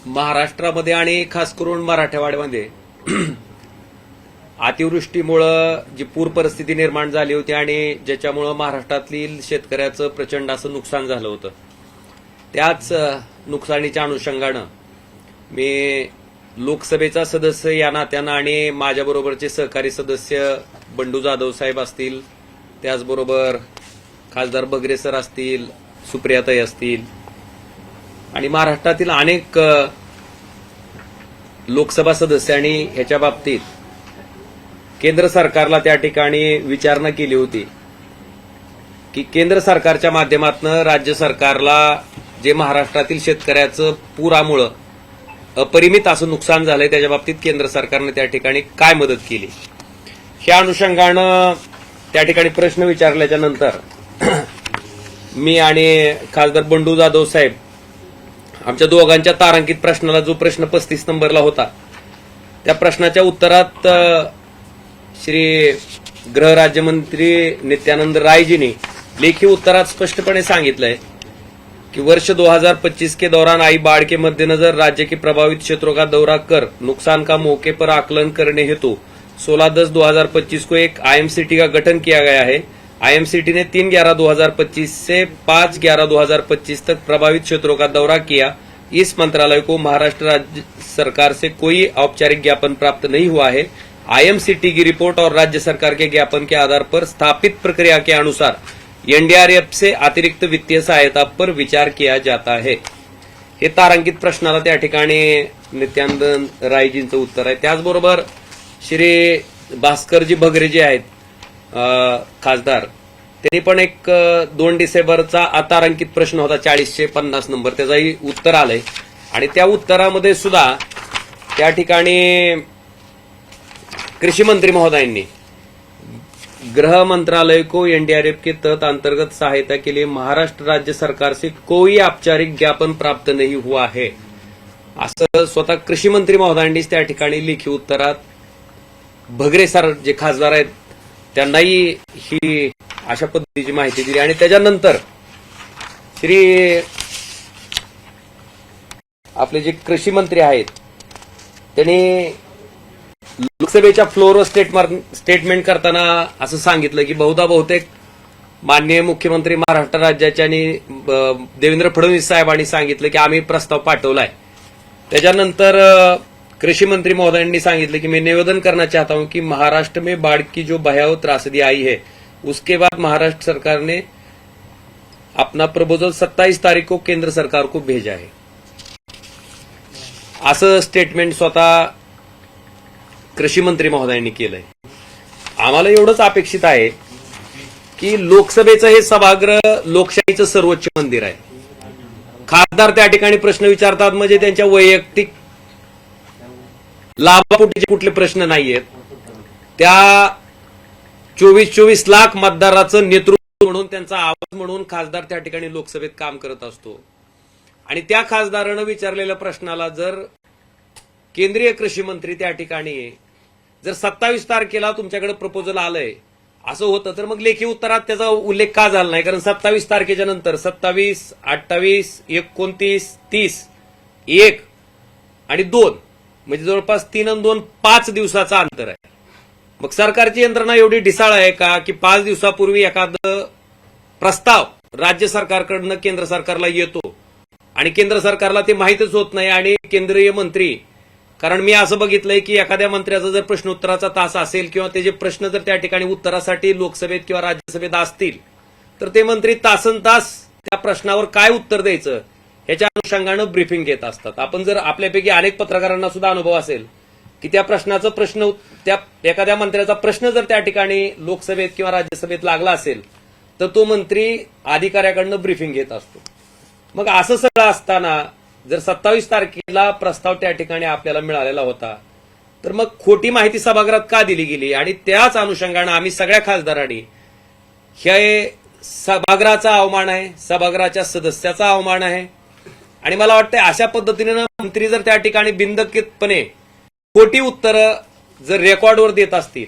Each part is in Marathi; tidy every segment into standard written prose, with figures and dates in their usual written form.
महाराष्ट्रामध्ये आणि खास करून मराठवाड्यामध्ये अतिवृष्टीमुळं जी पूर परिस्थिती निर्माण झाली होती आणि ज्याच्यामुळं महाराष्ट्रातील शेतकऱ्याचं प्रचंड असं नुकसान झालं होतं. त्याच नुकसानीच्या अनुषंगानं मी लोकसभेचा सदस्य या नात्यानं आणि माझ्याबरोबरचे सहकारी सदस्य बंडू जाधव साहेब असतील, त्याचबरोबर खासदार बगरे सर असतील, सुप्रियाताई असतील आणि महाराष्ट्रातील अनेक लोकसभा सदस्यांनी ह्याच्या बाबतीत केंद्र सरकारला त्या ठिकाणी विचारणा केली होती की केंद्र सरकारच्या माध्यमातून राज्य सरकारला जे महाराष्ट्रातील शेतकऱ्याचं पुरामुळं अपरिमित असं नुकसान झालंय त्याच्या बाबतीत केंद्र सरकारने त्या ठिकाणी काय मदत केली, ह्या अनुषंगानं त्या ठिकाणी प्रश्न विचारल्याच्या नंतर मी आणि खासदार बंडू जाधव साहेब आमच्या दोघांच्या तारांकित प्रश्नाला, जो प्रश्न 35 नंबरला होता, त्या प्रश्नाच्या उत्तरात श्री गृहराज्यमंत्री नित्यानंद रायजींनी लेखी उत्तरात स्पष्टपणे सांगितलंय कि वर्ष 2025 के दौरान आई बाढ़ के मद्देनजर राज्य के प्रभावित क्षेत्रों का दौरा कर नुकसान का मौके पर आकलन करने हेतु 16/10/2025 को एक आईएमसीटी का गठन किया गया है। आईएमसीटी ने 3/11/2025 से 5/11/2025 तक प्रभावित क्षेत्रों का दौरा किया। इस मंत्रालय को महाराष्ट्र राज्य सरकार से कोई औपचारिक ज्ञापन प्राप्त नहीं हुआ है। आईएमसीटी की रिपोर्ट और राज्य सरकार के ज्ञापन के आधार पर स्थापित प्रक्रिया के अनुसार एनडीआरएफ से अतिरिक्त वित्तीय सहायता पर विचार किया जाता है। हे तारांकित प्रश्नाला त्या ठिकाणी नित्यानंद रायजींचं उत्तर आहे। त्याचबरोबर श्री भास्करजी बगरे जे आहेत खासदार, त्यांनी पण एक 2 डिसेंबरचा अतारांकित प्रश्न होता 40/50 नंबर, त्याचंही उत्तर आलंय आणि त्या उत्तरामध्ये सुद्धा त्या ठिकाणी कृषि मंत्री महोदयांनी गृह मंत्रालय को एनडीआरएफ के तहत अंतर्गत सहायता के लिए महाराष्ट्र राज्य सरकार से कोई औपचारिक ज्ञापन प्राप्त नहीं हुआ है असं स्वतः कृषी मंत्री महोदयांनीच त्या ठिकाणी लेखी उत्तरात बगरे सर जे खासदार आहेत त्यांनाही ही अशा पद्धतीची माहिती दिली। आणि त्याच्यानंतर श्री आपले जे कृषी मंत्री आहेत त्यांनी लोकसभेच्या फ्लोअरवर स्टेटमेंट करताना असं सांगितलं की बहुतेक माननीय मुख्यमंत्री महाराष्ट्र राज्याचे आणि देवेंद्र फडणवीस साहेबांनी सांगितलं की आम्ही प्रस्ताव पाठवलाय। त्याच्यानंतर कृषि मंत्री महोदयांनी सांगितलं कि मैं निवेदन करना चाहता हूं कि महाराष्ट्र में बाढ़ की जो भयावह त्रासदी आई है उसके बाद महाराष्ट्र सरकार ने अपना प्रपोजल 27 तारीख को केंद्र सरकार को भेजा है, असं स्टेटमेंट स्वतः कृषी मंत्री महोदयांनी केलंय। आम्हाला एवढंच अपेक्षित आहे की लोकसभेचं हे सभागृह लोकशाहीचं सर्वोच्च मंदिर आहे। खासदार त्या ठिकाणी प्रश्न विचारतात म्हणजे त्यांच्या वैयक्तिक लाभापोटीचे कुठले प्रश्न नाहीयेत। त्या 24 लाख मतदाराचं नेतृत्व म्हणून, त्यांचा आवाज म्हणून खासदार त्या ठिकाणी लोकसभेत काम करत असतो आणि त्या खासदारानं विचारलेल्या प्रश्नाला जर केंद्रीय कृषी मंत्री त्या ठिकाणी जर 27 तारखेला तुमच्याकडे प्रपोजल आलंय असं होतं तर मग लेखी उत्तरात त्याचा उल्लेख का झाला नाही? कारण 27 तारखेच्या नंतर 27, 28, 29, 30, 1 आणि 2 म्हणजे जवळपास 3 आणि 2 5 दिवसाचा अंतर आहे। मग सरकारची यंत्रणा एवढी ढिसाळ आहे का की 5 दिवसापूर्वी एखादा प्रस्ताव राज्य सरकारकडनं केंद्र सरकारला येतो आणि केंद्र सरकारला ते माहितच होत नाही आणि केंद्रीय मंत्री, कारण मी असं बघितलंय की एखाद्या मंत्र्याचा जर प्रश्नोत्तराचा तास असेल किंवा त्याचे प्रश्न जर त्या ठिकाणी उत्तरासाठी लोकसभेत किंवा राज्यसभेत असतील तर ते मंत्री तासनतास त्या प्रश्नावर काय उत्तर द्यायचं ह्याच्या अनुषंगानं ब्रीफिंग घेत असतात। आपण जर आपल्यापैकी अनेक पत्रकारांना सुद्धा अनुभव असेल की त्या प्रश्नाचं त्या एखाद्या मंत्र्याचा प्रश्न जर त्या ठिकाणी लोकसभेत किंवा राज्यसभेत लागला असेल तर तो मंत्री अधिकाऱ्याकडनं ब्रीफिंग घेत असतो। मग असं सगळं असताना जर 27 तारखेला प्रस्ताव त्या ठिकाणी आपल्याला मिळालेला होता तर मग खोटी माहिती सभागृहात का दिली गेली? आणि त्याच अनुषंगानं आम्ही सगळ्या खासदारांनी हे सभागृहाचा अवमान आहे, सभागृहाच्या सदस्याचा अवमान आहे आणि मला वाटतं अशा पद्धतीने मंत्री जर त्या ठिकाणी बिनधक्कपणे खोटी उत्तरं जर रेकॉर्डवर देत असतील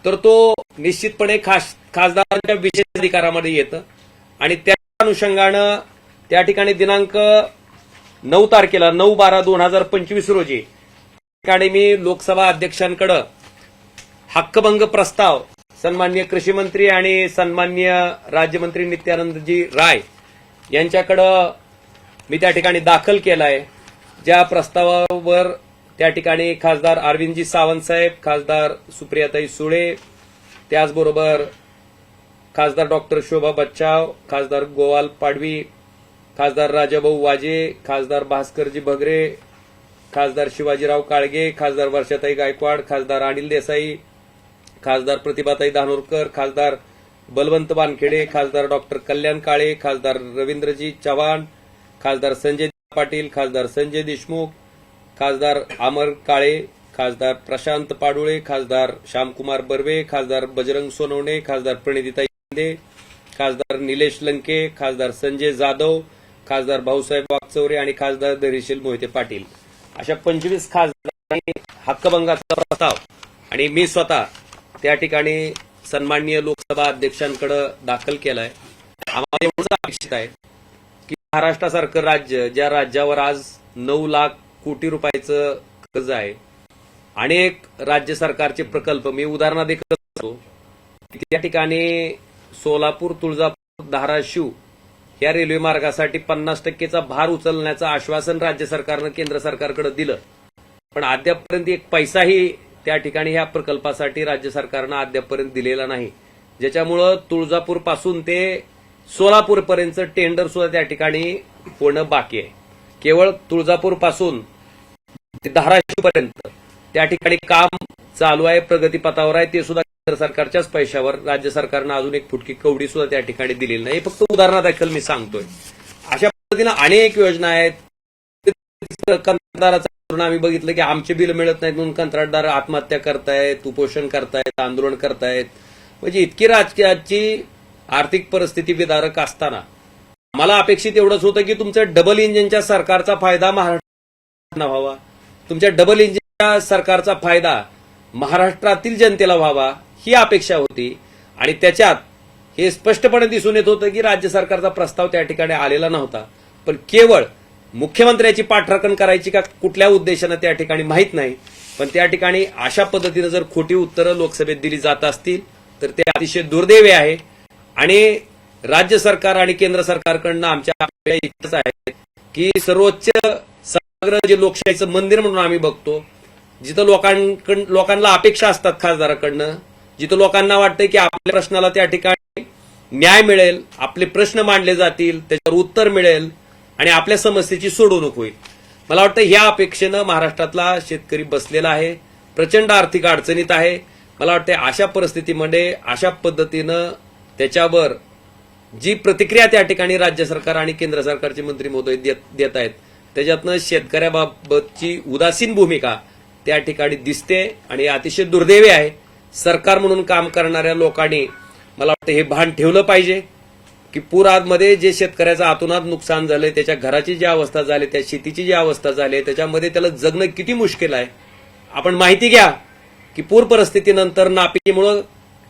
तर तो निश्चितपणे खासदारांच्या विशेष अधिकारामध्ये येतं आणि त्या अनुषंगानं त्या ठिकाणी दिनांक 9 तारखेला 9/12/2025 रोजी ठिकाणी मी लोकसभा अध्यक्षांकडे हक्कभंग प्रस्ताव सन्माननीय कृषी मंत्री आणि सन्माननीय राज्यमंत्री नित्यानंदजी राय यांच्याकडे मी त्या ठिकाणी दाखल केला आहे. ज्या प्रस्तावावर त्या ठिकाणी खासदार अरविंदजी सावंत साहेब, खासदार सुप्रियाताई सुळे, त्याचबरोबर खासदार डॉक्टर शोभा बच्चाव, खासदार गोवाल पाडवी, खासदार राजाभाऊ वाजे, खासदार भास्करजी भगरे, खासदार शिवाजीराव काळगे, खासदार वर्षाताई गायकवाड, खासदार अनिल देसाई, खासदार प्रतिभाताई धानोरकर, खासदार बलवंत वानखेडे, खासदार डॉक्टर कल्याण काळे, खासदार रवींद्रजी चव्हाण, खासदार संजय पाटील, खासदार संजय देशमुख, खासदार अमर काळे, खासदार प्रशांत पाडुळे, खासदार श्यामकुमार बर्वे, खासदार बजरंग सोनवणे, खासदार प्रणितीताई शिंदे, खासदार निलेश लंके, खासदार संजय जाधव, खासदार भाऊसाहेब वागचौरे आणि खासदार धैर्यशील मोहिते पाटील अशा 25 खासदारांनी हक्कभंगाचा प्रस्ताव आणि मी स्वतः त्या ठिकाणी सन्माननीय लोकसभा अध्यक्षांकडे दाखल केलाय. आम्हाला एवढंच अपेक्षित आहे की महाराष्ट्रासारखं राज्य, ज्या राज्यावर आज 9 लाख कोटी रुपयाचं कर्ज आहे, अनेक राज्य सरकारचे प्रकल्प, मी उदाहरणा देखील देतो की त्या ठिकाणी सोलापूर, तुळजापूर, धाराशिव या रेल्वे मार्गासाठी 50%चा भार उचलण्याचं आश्वासन राज्य सरकारनं केंद्र सरकारकडे दिलं, पण अद्यापपर्यंत एक पैसाही त्या ठिकाणी ह्या प्रकल्पासाठी राज्य सरकारनं अद्यापपर्यंत दिलेला नाही. ज्याच्यामुळं तुळजापूर पासून ते सोलापूरपर्यंत टेंडर सुद्धा त्या ठिकाणी होणं बाकी आहे. केवळ तुळजापूर पासून ते धाराशिवपर्यंत त्या ठिकाणी काम चालू आहे, प्रगतीपथावर आहे, ते सुद्धा केंद्र सरकारच्याच पैशावर. राज्य सरकारनं अजून एक फुटकी कवडी सुद्धा त्या ठिकाणी दिलेली नाही. फक्त उदाहरणादाखल मी सांगतोय. अशा पद्धतीनं अनेक योजना आहेत. कंत्राटाचा आम्ही बघितलं की आमचे बिल मिळत नाहीत म्हणून कंत्राटदार आत्महत्या करतायत, उपोषण करतायत, आंदोलन करतायत. म्हणजे इतकी राजकीयाची आर्थिक परिस्थिती विदारक असताना मला अपेक्षित एवढंच होतं की तुमच्या डबल इंजिनच्या सरकारचा फायदा महाराष्ट्राला व्हावा, तुमच्या डबल इंजिनच्या सरकारचा फायदा महाराष्ट्रातील जनतेला व्हावा ही अपेक्षा होती. आणि त्याच्यात हे स्पष्टपणे दिसून येत होतं की राज्य सरकारचा प्रस्ताव त्या ठिकाणी आलेला नव्हता, पण केवळ मुख्यमंत्र्याची पाठराखण करायची का कुठल्या उद्देशानं त्या ठिकाणी माहीत नाही. पण त्या ठिकाणी अशा पद्धतीनं जर खोटी उत्तरं लोकसभेत दिली जात असतील तर ते अतिशय दुर्दैवी आहे. आणि राज्य सरकार आणि केंद्र सरकारकडनं आमच्या अपेक्षा इतकंच आहे की सर्वोच्च समग्र जे लोकशाहीचं मंदिर म्हणून आम्ही बघतो, जिथं लोकांना अपेक्षा असतात खासदाराकडनं, जिथं लोकांना वाटतं की आपल्या प्रश्नाला त्या ठिकाणी न्याय मिळेल, आपले प्रश्न मांडले जातील, त्याच्यावर उत्तर मिळेल आणि आपल्या समस्येची सोडवणूक होईल. मला वाटतं ह्या अपेक्षेनं महाराष्ट्रातला शेतकरी बसलेला आहे, प्रचंड आर्थिक अडचणीत आहे. मला वाटतं अशा परिस्थितीमध्ये अशा पद्धतीनं त्याच्यावर जी प्रतिक्रिया त्या ठिकाणी राज्य सरकार आणि केंद्र सरकारचे मंत्री महोदय देत आहेत, त्याच्यातनं शेतकऱ्याबाबतची उदासीन भूमिका त्या ठिकाणी दिसते आणि अतिशय दुर्दैवी आहे. सरकार म्हणून काम करणाऱ्या लोकांनी मला वाटतं हे भान ठेवलं पाहिजे की पूरामध्ये जे शेतकऱ्याचं आतोनात नुकसान झालंय, त्याच्या घराची जी अवस्था झाली, त्या शेतीची जी अवस्था झाली, त्याच्यामध्ये त्याला जगणं किती मुश्किल आहे. आपण माहिती घ्या की पूर परिस्थितीनंतर नापिकीमुळे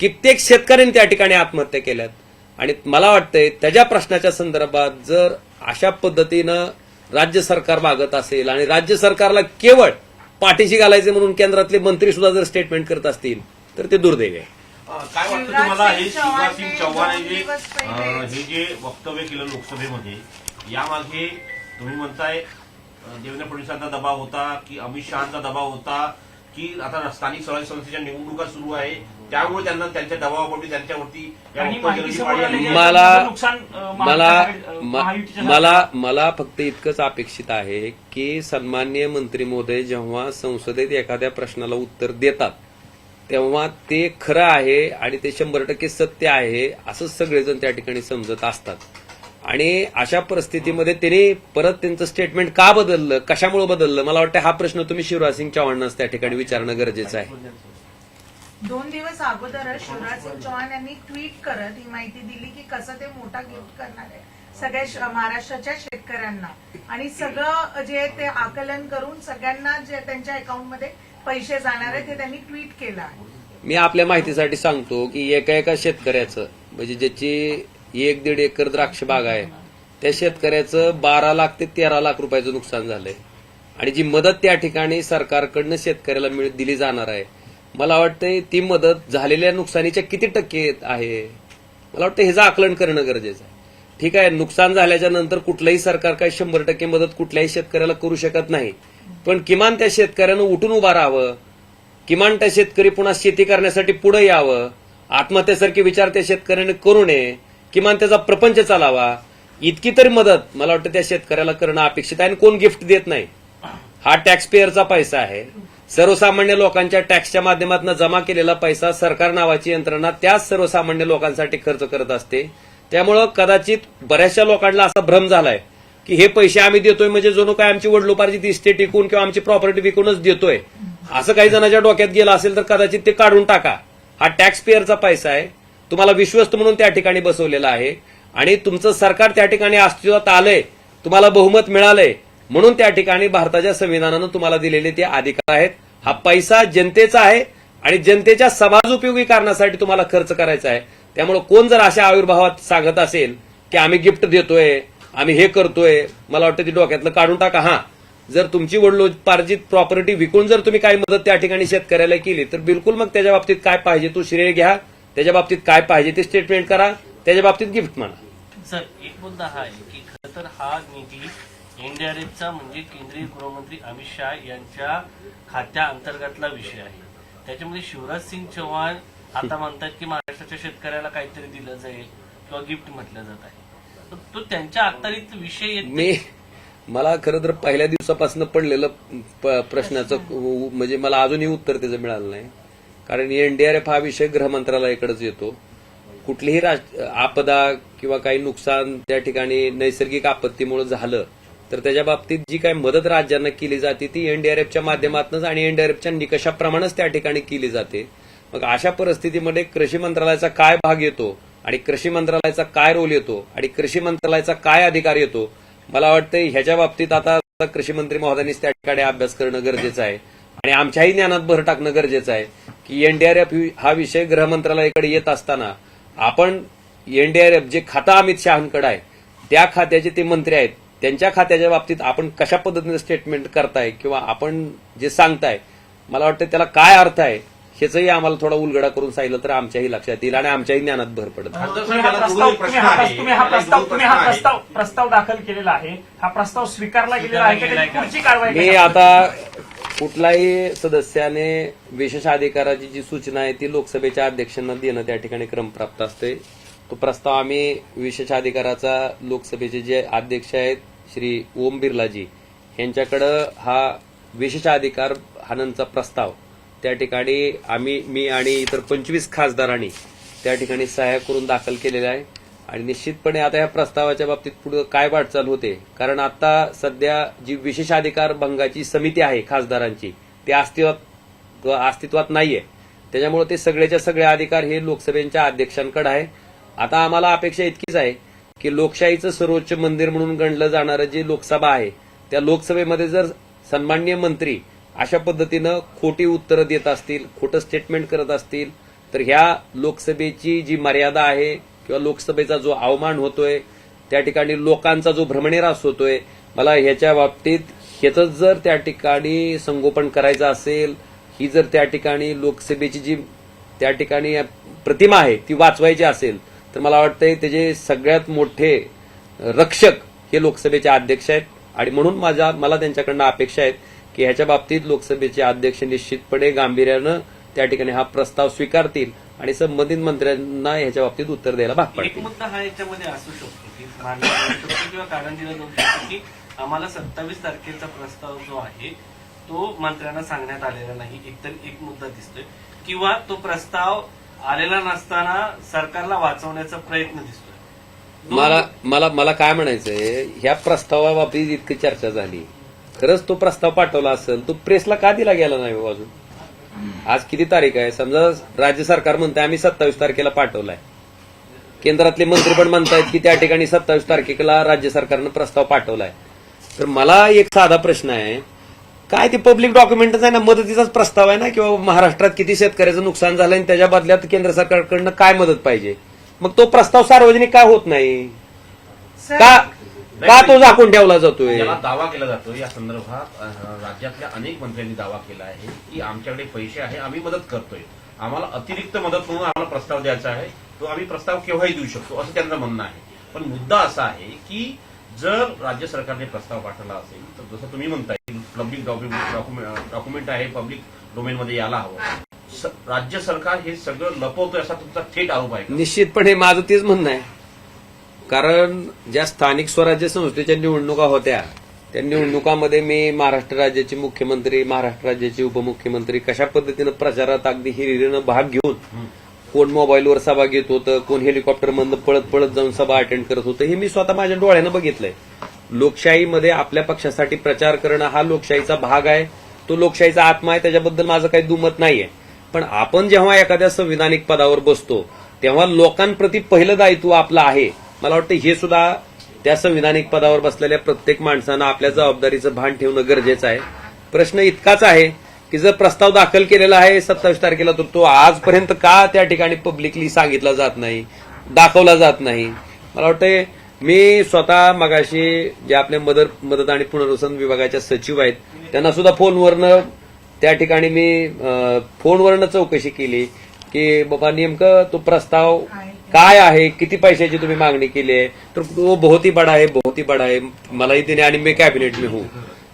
कित्येक शेतकऱ्यांनी त्या ठिकाणी आत्महत्या केल्यात. आणि मला वाटतंय त्याच्या प्रश्नाच्या संदर्भात जर अशा पद्धतीनं राज्य सरकार वागत असेल आणि राज्य सरकारला केवळ पाठीशी घालायचे म्हणून केंद्रातले मंत्री सुद्धा जर स्टेटमेंट करत असतील तर ते दुर्दैवी आहे. काय वाटतं तुम्हाला हे शिवराज सिंग चौहान हे जे वक्तव्य केलं लोकसभेमध्ये, यामागे तुम्ही म्हणताय देवेंद्र फडणवीसांचा दबाव होता की अमित शहाचा दबाव होता की आता स्थानिक स्वराज्य संस्थेच्या निवडणुका सुरू आहे त्यामुळे त्यांना त्यांच्या दबावापोटी त्यांच्यावरती मला फक्त इतकंच अपेक्षित आहे की सन्माननीय मंत्री महोदय जेव्हा संसदेत एखाद्या प्रश्नाला उत्तर देतात तेव्हा ते खरं आहे आणि ते 100% सत्य आहे असं सगळेजण त्या ठिकाणी समजत असतात. आणि अशा परिस्थितीमध्ये त्यांनी परत त्यांचं स्टेटमेंट का बदललं, कशामुळे बदललं, मला वाटतं हा प्रश्न तुम्ही शिवराज सिंग चौहानांनाच त्या ठिकाणी विचारणं गरजेचं आहे. 2 दिवस अगोदरच शिवराज सिंग चौहान यांनी ट्विट करत ही माहिती दिली की कसं ते मोठा गिफ्ट करणार आहे सगळ्या महाराष्ट्राच्या शेतकऱ्यांना आणि सगळं जे ते आकलन करून सगळ्यांना जे त्यांच्या अकाउंटमध्ये पैसे जाणार आहेत हे त्यांनी ट्विट केलं आहे. मी आपल्या माहितीसाठी सांगतो की एका शेतकऱ्याचं म्हणजे ज्याची 1-1.5 एकर द्राक्ष बाग आहे त्या शेतकऱ्याचं 12 लाख ते 13 लाख रुपयाचं नुकसान झालंय आणि जी मदत त्या ठिकाणी सरकारकडनं शेतकऱ्याला दिली जाणार आहे, मला वाटतंय ती मदत झालेल्या नुकसानीच्या किती टक्के आहे, मला वाटतं ह्याचं आकलन करणं गरजेचं आहे. ठीक आहे, नुकसान झाल्याच्या नंतर कुठलंही सरकार काही 100% मदत कुठल्याही शेतकऱ्याला करू शकत नाही, पण किमान त्या शेतकऱ्यानं उठून उभा राहावं, किमान त्या शेतकरी पुन्हा शेती करण्यासाठी पुढे यावं, आत्महत्येसारखे विचार त्या शेतकऱ्याने करू नये, किमान त्याचा प्रपंच चालावा, इतकी तरी मदत मला वाटतं त्या शेतकऱ्याला करणं अपेक्षित आहे. आणि कोण गिफ्ट देत नाही, हा टॅक्स पेअरचा पैसा आहे, सर्वसामान्य लोकांच्या टॅक्सच्या माध्यमातून जमा केलेला पैसा सरकार नावाची यंत्रणा त्याच सर्वसामान्य लोकांसाठी खर्च करत असते. त्यामुळं कदाचित बऱ्याचशा लोकांना असा भ्रम झालाय की हे पैसे आम्ही देतोय म्हणजे जणू काय आमची वडिलोपार्जित इस्टेट विकून किंवा आमची प्रॉपर्टी विकूनच देतोय, असं काही जणांच्या डोक्यात गेलं असेल तर कदाचित ते काढून टाका. हा टॅक्स पेअरचा पैसा आहे, तुम्हाला विश्वस्त म्हणून त्या ठिकाणी बसवलेला आहे आणि तुमचं सरकार त्या ठिकाणी अस्तित्वात आलंय, तुम्हाला बहुमत मिळालंय म्हणून त्या ठिकाणी भारताच्या संविधानानं तुम्हाला दिलेले ते अधिकार आहेत. हा पैसा जनतेचा आहे आणि जनतेच्या समाजोपयोगी कारणासाठी तुम्हाला खर्च करायचा आहे. त्यामुळे कोण जर अशा आविर्भावात सांगत असेल की आम्ही गिफ्ट देतोय, आम्ही हे करतोय, मला वाटतं ती डोक्यातलं काढून टाका. हा, जर तुमची वडिलोपार्जित प्रॉपर्टी विकून जर तुम्ही काही मदत त्या ठिकाणी शेतकऱ्याला केली तर बिलकुल मग त्याच्या बाबतीत काय पाहिजे तो श्रेय घ्या, त्याच्या बाबतीत काय पाहिजे ते स्टेटमेंट करा, त्याच्या बाबतीत गिफ्ट म्हणा. सर, एक मुद्दा हा आहे की खरं तर हा निधी एनडीआरएफचा म्हणजे केंद्रीय गृहमंत्री अमित शहा यांच्या खात्या अंतर्गतला विषय आहे. त्याच्यामध्ये शिवराज सिंग चौहान आता म्हणतात की महाराष्ट्राच्या शेतकऱ्याला काहीतरी दिलं जाईल किंवा गिफ्ट म्हटलं जात आहे, तर तो त्यांच्या अखत्यारीत विषय येतो. मला खरं तर पहिल्या दिवसापासून पडलेलं प्रश्नाचं म्हणजे मला अजूनही उत्तर त्याचं मिळालं नाही. कारण एनडीआरएफ हा विषय गृह मंत्रालयाकडेच येतो. कुठलीही आपदा किंवा काही नुकसान त्या ठिकाणी नैसर्गिक आपत्तीमुळे झालं तर त्याच्या बाबतीत जी काही मदत राज्यांना केली जाते ती एनडीआरएफच्या माध्यमातूनच आणि एनडीआरएफच्या निकषाप्रमाणेच त्या ठिकाणी केली जाते. मग अशा परिस्थितीमध्ये कृषी मंत्रालयाचा काय भाग येतो आणि कृषी मंत्रालयाचा काय रोल येतो आणि कृषी मंत्रालयाचा काय अधिकार येतो, मला वाटतं ह्याच्या बाबतीत आता कृषी मंत्री महोदयांनीच त्या ठिकाणी अभ्यास करणं गरजेचं आहे आणि आमच्याही ज्ञानात भर टाकणं गरजेचं आहे की एनडीआरएफ हा विषय गृह मंत्रालयाकडे येत असताना आपण एनडीआरएफ जे खातं अमित शहांकडे आहे त्या खात्याचे ते मंत्री आहेत, त्यांच्या खात्याच्या बाबतीत आपण कशा पद्धतीने स्टेटमेंट करताय किंवा आपण जे सांगताय, मला वाटतं त्याला काय अर्थ आहे ह्याचंही आम्हाला थोडा उलगडा करून सांगितलं तर आमच्याही लक्षात येईल आणि आमच्याही ज्ञानात भर पडत. तुम्ही हा प्रस्ताव दाखल केलेला आहे, हा प्रस्ताव स्वीकारला गेलेला आहे की पुढची कारवाई? मी आता कुठलाही सदस्याने विशेष अधिकाराची जी सूचना आहे ती लोकसभेच्या अध्यक्षांना देणं त्या ठिकाणी क्रमप्राप्त असते. तो प्रस्ताव आम्ही विशेष अधिकाराचा लोकसभेचे जे अध्यक्ष आहेत श्री ओम बिर्लाजी यांच्याकडं हा विशेष अधिकार हननचा प्रस्ताव त्या ठिकाणी मी आणि इतर 25 खासदारांनी त्या ठिकाणी सहाय्य करून दाखल केलेला आहे आणि निश्चितपणे आता या प्रस्तावाच्या बाबतीत पुढे काय वाटचाल होते, कारण आता सध्या जी विशेष अधिकार भंगाची समिती आहे खासदारांची ती अस्तित्वात नाहीये. त्याच्यामुळे ते सगळेच्या सगळे अधिकार हे लोकसभेच्या अध्यक्षांकडे आहे. आता आम्हाला अपेक्षा इतकीच आहे की लोकशाहीचं सर्वोच्च मंदिर म्हणून गणलं जाणारं जे लोकसभा आहे त्या लोकसभेमध्ये जर सन्माननीय मंत्री अशा पद्धतीनं खोटी उत्तरं देत असतील, खोटं स्टेटमेंट करत असतील तर ह्या लोकसभेची जी मर्यादा आहे किंवा लोकसभेचा जो अवमान होतोय, त्या ठिकाणी लोकांचा जो भ्रमनिरास होतोय, मला ह्याच्या बाबतीत ह्याचं जर त्या ठिकाणी संगोपन करायचं असेल, ही जर त्या ठिकाणी लोकसभेची जी त्या ठिकाणी प्रतिमा आहे ती वाचवायची असेल तर मला वाटतंय त्याचे सगळ्यात मोठे रक्षक हे लोकसभेचे अध्यक्ष आहेत आणि म्हणून मला त्यांच्याकडनं अपेक्षा आहेत की ह्याच्या बाबतीत लोकसभेचे अध्यक्ष निश्चितपणे गांभीर्यानं त्या ठिकाणी हा प्रस्ताव स्वीकारतील आणि संबंधित मंत्र्यांना ह्याच्या बाबतीत उत्तर द्यायला भाग एक पाडतील. मुद्दा हा याच्यामध्ये असू शकतो की मानला जाऊ शकतो किंवा कारण दिलं जाऊ शकतं की आम्हाला 27 तारखेचा प्रस्ताव जो आहे तो मंत्र्यांना सांगण्यात आलेला नाही, एक मुद्दा दिसतोय, किंवा तो प्रस्ताव आलेला नसताना सरकारला वाचवण्याचा प्रयत्न दिसतोय. मला काय म्हणायचंय, ह्या प्रस्तावाबाबतीत इतकी चर्चा झाली, खरंच तो प्रस्ताव पाठवला असेल तो प्रेसला का दिला गेला नाही अजून? आज किती तारीख आहे? समजा राज्य सरकार म्हणते आम्ही 27 तारखेला पाठवलाय, केंद्रातले मंत्री पण म्हणतायत की त्या ठिकाणी 27 तारखेला राज्य सरकारनं प्रस्ताव पाठवलाय. तर मला एक साधा प्रश्न आहे, काय ते पब्लिक डॉक्युमेंटच आहे ना, मदतीचाच प्रस्ताव आहे ना, किंवा महाराष्ट्रात किती शेतकऱ्याचं नुकसान झालं आणि त्याच्या बदल्यात केंद्र सरकारकडनं काय मदत पाहिजे, मग तो प्रस्ताव सार्वजनिक काय होत नाही? सर, का तो झाकून ठेवला जातोय? याला दावा केला जातो या संदर्भात राज्यातल्या अनेक मंत्र्यांनी दावा केला आहे की आमच्याकडे पैसे आहे, आम्ही मदत करतोय, आम्हाला अतिरिक्त मदत म्हणून आम्हाला प्रस्ताव द्यायचा आहे, तो आम्ही प्रस्ताव केव्हाही देऊ शकतो असं त्यांचं म्हणणं आहे. पण मुद्दा असा आहे की जर राज्य सरकारने प्रस्ताव पाठवला असेल तर जसं तुम्ही म्हणताय पब्लिक डॉक्युमेंट आहे, पब्लिक डोमेनमध्ये यायला हवं. राज्य सरकार हे सगळं लपवतोय असा तुमचा थेट आरोप आहे. निश्चितपणे माझं तेच म्हणणं आहे. कारण ज्या स्थानिक स्वराज्य संस्थेच्या निवडणुका होत्या त्या निवडणुकामध्ये मी महाराष्ट्र राज्याचे मुख्यमंत्री, महाराष्ट्र राज्याचे उपमुख्यमंत्री कशा पद्धतीनं प्रचारात अगदी हिरिरीनं भाग घेऊन, कोण मोबाईलवर सभा घेत होतं, कोण हेलिकॉप्टरमधनं पळत पळत जाऊन सभा अटेंड करत होतं, हे मी स्वतः माझ्या डोळ्यानं बघितलंय. लोकशाहीमध्ये आपल्या पक्षासाठी प्रचार करणं हा लोकशाहीचा भाग आहे, तो लोकशाहीचा आत्मा आहे, त्याच्याबद्दल माझं काही दुमत नाहीये. पण आपण जेव्हा एखाद्या संविधानिक पदावर बसतो तेव्हा लोकांप्रती पहिलं दायित्व आपलं आहे. मला वाटतं हे सुद्धा त्या संविधानिक पदावर बसलेल्या प्रत्येक माणसानं आपल्या जबाबदारीचं भान ठेवणं गरजेचं आहे. प्रश्न इतकाच आहे की जर प्रस्ताव दाखल केलेला आहे 27 तारखेला तर तो आजपर्यंत का त्या ठिकाणी पब्लिकली सांगितला जात नाही, दाखवला जात नाही. मला वाटतं मी स्वतः मगाशी जे आपल्या मदत आणि पुनर्वसन विभागाच्या सचिव आहेत त्यांना सुद्धा फोनवरनं त्या ठिकाणी मी फोनवरनं चौकशी केली की बाबा नेमकं तो प्रस्ताव काय आहे, किती पैशाची तुम्ही मागणी केली आहे, तर तो बहुत ही बडा आहे. मलाही तिने आणि मी कॅबिनेट में हूं.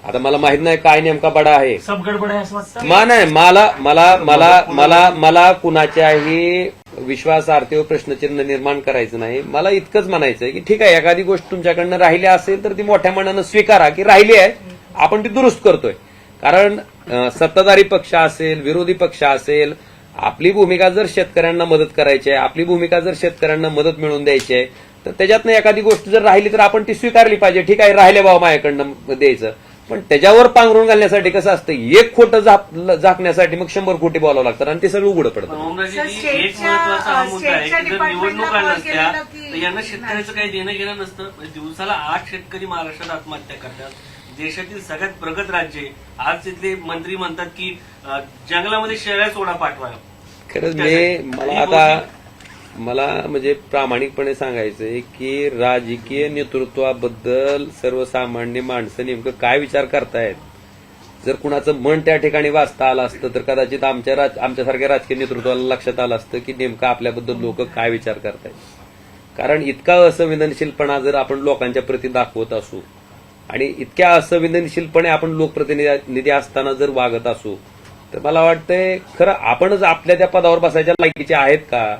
आता मला माहित नाही काय नेमका बडा आहे, सब गडबड आहे असं वाटतं. नाही, मला कुणाच्याही विश्वासार्थीवर प्रश्नचिन्ह निर्माण करायचं नाही. मला इतकंच म्हणायचंय की ठीक आहे, एखादी गोष्ट तुमच्याकडनं राहिली असेल तर ती मोठ्या मनानं स्वीकारा की राहिली आहे, आपण ती दुरुस्त करतोय. कारण सत्ताधारी पक्ष असेल, विरोधी पक्ष असेल, आपली भूमिका जर शेतकऱ्यांना मदत करायची आहे, आपली भूमिका जर शेतकऱ्यांना मदत मिळवून द्यायची आहे, तर त्याच्यातनं एखादी गोष्ट जर राहिली तर आपण ती स्वीकारली पाहिजे. ठीक आहे, राहिले बाबा माझ्याकडनं द्यायचं, पण त्याच्यावर पांघरून घालण्यासाठी कसं असतं, एक खोटं झाकण्यासाठी मग 100 खोटी बोलावं लागतात आणि ते सगळं उघडं पडतं. ओमराजेजी, सर, एक महत्वाचा हा मुद्दा आहे स्टेटच्या की जर निवडणुका डिपार्टमेंटला नसत्या कॉल केलेला की- तर यांना शेतकऱ्याचं काही देणं घेणं नसतं. म्हणजे दिवसाला 8 शेतकरी महाराष्ट्रात आत्महत्या करतात. देशातील सगळ्यात प्रगत राज्य आहे. आज तिथले मंत्री म्हणतात की जंगलामध्ये शेळ्या सोडा पाठवा. खरंच मला म्हणजे प्रामाणिकपणे सांगायचंय की राजकीय नेतृत्वाबद्दल सर्वसामान्य माणसं नेमकं काय विचार करतायत. जर कुणाचं मन त्या ठिकाणी वाचता आलं असतं तर कदाचित आमच्यासारख्या राजकीय नेतृत्वाला लक्षात आलं असतं की नेमकं आपल्याबद्दल लोक काय विचार करतायत. कारण इतका असंवेदनशीलपणा जर आपण लोकांच्या प्रती दाखवत असू आणि इतक्या असंवेदनशीलपणे आपण लोकप्रतिनिधी असताना जर वागत असू तर मला वाटतंय खरं आपणच आपल्या त्या पदावर बसायच्या लायकीचे आहेत का,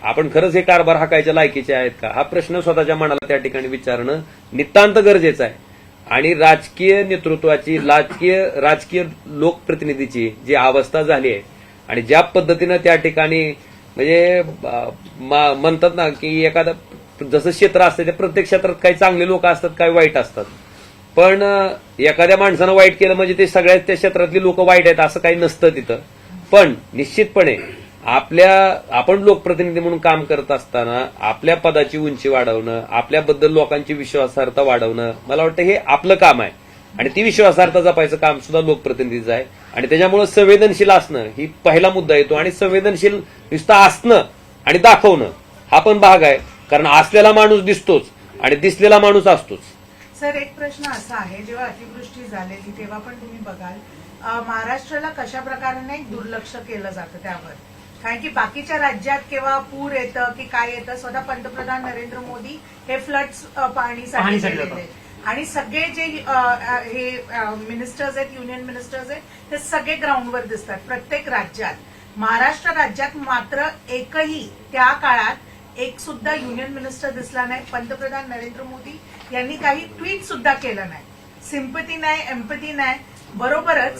आपण खरंच हे कारभार हाकायच्या लायकीचे आहेत का, हा प्रश्न स्वतःच्या मनाला त्या ठिकाणी विचारणं नितांत गरजेचं आहे. आणि राजकीय नेतृत्वाची, राजकीय लोकप्रतिनिधीची जी अवस्था झाली आहे आणि ज्या पद्धतीनं त्या ठिकाणी म्हणजे म्हणतात ना की एखादं जसं क्षेत्र असतं त्या प्रत्येक क्षेत्रात काही चांगले लोक असतात, काही वाईट असतात. पण एखाद्या माणसानं वाईट केलं म्हणजे ते सगळ्याच त्या क्षेत्रातली लोक वाईट आहेत असं काही नसतं तिथं. पण निश्चितपणे आपण लोकप्रतिनिधी म्हणून काम करत असताना आपल्या पदाची उंची वाढवणं, आपल्याबद्दल लोकांची विश्वासार्हता वाढवणं, मला वाटतं हे आपलं काम आहे. आणि ती विश्वासार्हता जपायचं काम सुद्धा लोकप्रतिनिधीचं आहे. आणि त्याच्यामुळे संवेदनशील असणं ही पहिला मुद्दा येतो. आणि संवेदनशील नुसतं असणं आणि दाखवणं हा पण भाग आहे. कारण असलेला माणूस दिसतोच आणि दिसलेला माणूस असतोच. सर, एक प्रश्न असा आहे, जेव्हा अतिवृष्टी झालेली तेव्हा पण तुम्ही बघाल महाराष्ट्राला कशा प्रकारे दुर्लक्ष केलं जातं त्यावर. कारण की बाकीच्या राज्यात केव्हा पूर येतं की काय येतं, स्वतः पंतप्रधान नरेंद्र मोदी हे फ्लड्स पाहणीसाठी गेलेले आणि सगळे जे हे मिनिस्टर्स आहेत, युनियन मिनिस्टर्स आहेत, ते सगळे ग्राउंडवर दिसतात प्रत्येक राज्यात. महाराष्ट्र राज्यात मात्र एकही त्या काळात एक सुद्धा युनियन मिनिस्टर दिसला नाही. पंतप्रधान नरेंद्र मोदी यांनी काही ट्विट सुद्धा केलं नाही. सिम्पती नाही, एम्पथी नाही. बरोबरच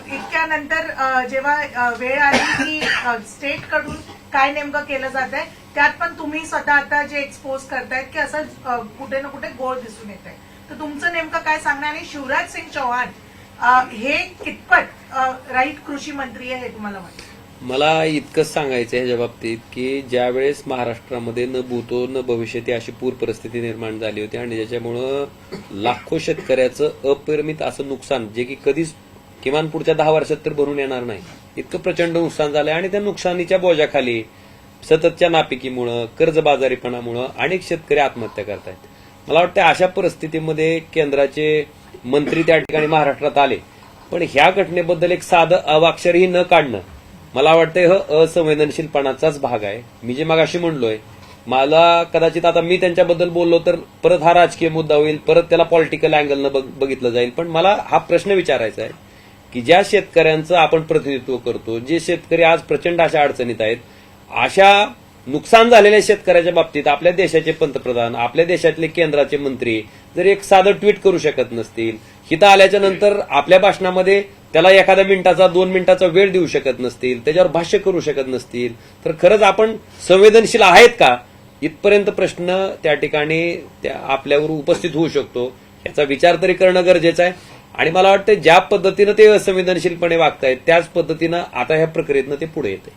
इतक्यानंतर जेव्हा वेळ आली की स्टेटकडून काय नेमकं केलं जात आहे त्यात पण तुम्ही स्वतः आता जे एक्सपोज करतायत की असं कुठे ना कुठे गोळ दिसून येत आहे. तर तुमचं नेमकं काय सांगणं. आणि शिवराज सिंग चौहान हे कितपत राईट कृषी मंत्री आहे हे तुम्हाला वाटतं. मला इतकंच सांगायचं ह्याच्या बाबतीत की ज्यावेळेस महाराष्ट्रामध्ये न भूतो न भविष्यती अशी पूर परिस्थिती निर्माण झाली होती आणि ज्याच्यामुळं लाखो शेतकऱ्याचं अपरिमित असं नुकसान जे की कधीच किमान पुढच्या 10 वर्षात तर भरून येणार नाही इतकं प्रचंड नुकसान झालंय. आणि त्या नुकसानीच्या बोजाखाली सततच्या नापिकीमुळं, कर्जबाजारीपणामुळं अनेक शेतकरी आत्महत्या करतायत. मला वाटतं अशा परिस्थितीमध्ये केंद्राचे मंत्री त्या ठिकाणी महाराष्ट्रात आले, पण ह्या घटनेबद्दल एक साधं अवाक्षरही न काढणं मला वाटतं हा असंवेदनशीलपणाचाच भाग आहे. मी जे मगाशी म्हणलोय, मला कदाचित आता मी त्यांच्याबद्दल बोललो तर परत हा राजकीय मुद्दा होईल, परत त्याला पॉलिटिकल अँगलनं बघितलं जाईल. पण मला हा प्रश्न विचारायचा आहे की ज्या शेतकऱ्यांचं आपण प्रतिनिधित्व करतो, जे शेतकरी आज प्रचंड अशा अडचणीत आहेत, अशा नुकसान झालेल्या शेतकऱ्याच्या बाबतीत आपल्या देशाचे पंतप्रधान, आपल्या देशातले केंद्राचे मंत्री जर एक साधं ट्विट करू शकत नसतील, हिथं आल्याच्या नंतर आपल्या भाषणामध्ये त्याला एखाद्या मिनिटाचा 2 मिनिटाचा वेळ देऊ शकत नसतील, त्याच्यावर भाष्य करू शकत नसतील, तर खरंच आपण संवेदनशील आहेत का, इथपर्यंत प्रश्न त्या ठिकाणी आपल्यावर उपस्थित होऊ शकतो. याचा विचार तरी करणं गरजेचं आहे. आणि मला वाटतं ज्या पद्धतीनं ते असंवेदनशीलपणे वागतायत त्याच पद्धतीनं आता ह्या प्रक्रियेतनं ते पुढे येते.